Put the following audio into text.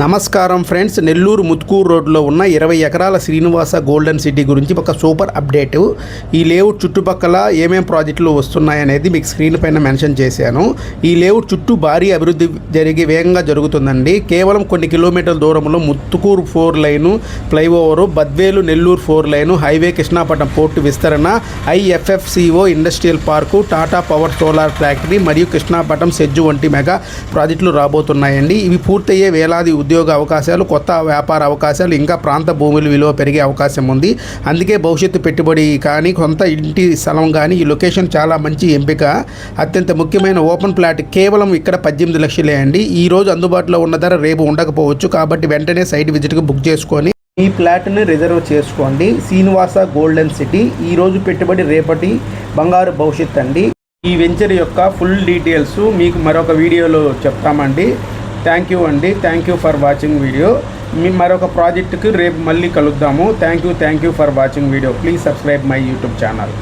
నమస్కారం ఫ్రెండ్స్, నెల్లూరు ముత్కూరు రోడ్లో ఉన్న 20 ఎకరాల శ్రీనివాస గోల్డెన్ సిటీ గురించి ఒక సూపర్ అప్డేటు. ఈ లేఅవుట్ చుట్టుపక్కల ఏమేం ప్రాజెక్టులు వస్తున్నాయనేది మీకు స్క్రీన్ పైన మెన్షన్ చేశాను. ఈ లేఅవుట్ చుట్టూ భారీ అభివృద్ధి వేగంగా జరుగుతుందండి. కేవలం కొన్ని కిలోమీటర్ల దూరంలో Muthukur 4 line flyover, Badvel Nellore 4 line, highway, Krishnapatnam port విస్తరణ, IFFCO industrial park, Tata power solar factory మరియు కృష్ణాపట్నం సెజ్జు వంటి మెగా ప్రాజెక్టులు రాబోతున్నాయండి. ఇవి పూర్తయ్యే వేలాది ఉద్యోగ అవకాశాలు, కొత్త వ్యాపార అవకాశాలు, ఇంకా ప్రాంత భూముల విలువ పెరిగే అవకాశం ఉంది. అందుకే భవిష్యత్తు పెట్టుబడి కానీ కొంత ఇంటి స్థలం కానీ ఈ లొకేషన్ చాలా మంచి ఎంపిక. అత్యంత ముఖ్యమైన ఓపెన్ ప్లాట్ కేవలం ఇక్కడ 18 లక్షలే అండి. ఈరోజు అందుబాటులో ఉన్న ధర రేపు ఉండకపోవచ్చు. కాబట్టి వెంటనే సైట్ విజిట్కి బుక్ చేసుకొని ఈ ప్లాట్ని రిజర్వ్ చేసుకోండి. Srinivasa golden city. ఈరోజు పెట్టుబడి రేపటి బంగారు భవిష్యత్ అండి. ఈ వెంచర్ యొక్క ఫుల్ డీటెయిల్స్ మీకు మరొక వీడియోలో చెప్తామండి. థ్యాంక్ యూ అండి. Thank you for watching video. మీ మరొక ప్రాజెక్టుకి రేపు మళ్ళీ కలుద్దాము. Thank you for watching video. Please subscribe my YouTube channel.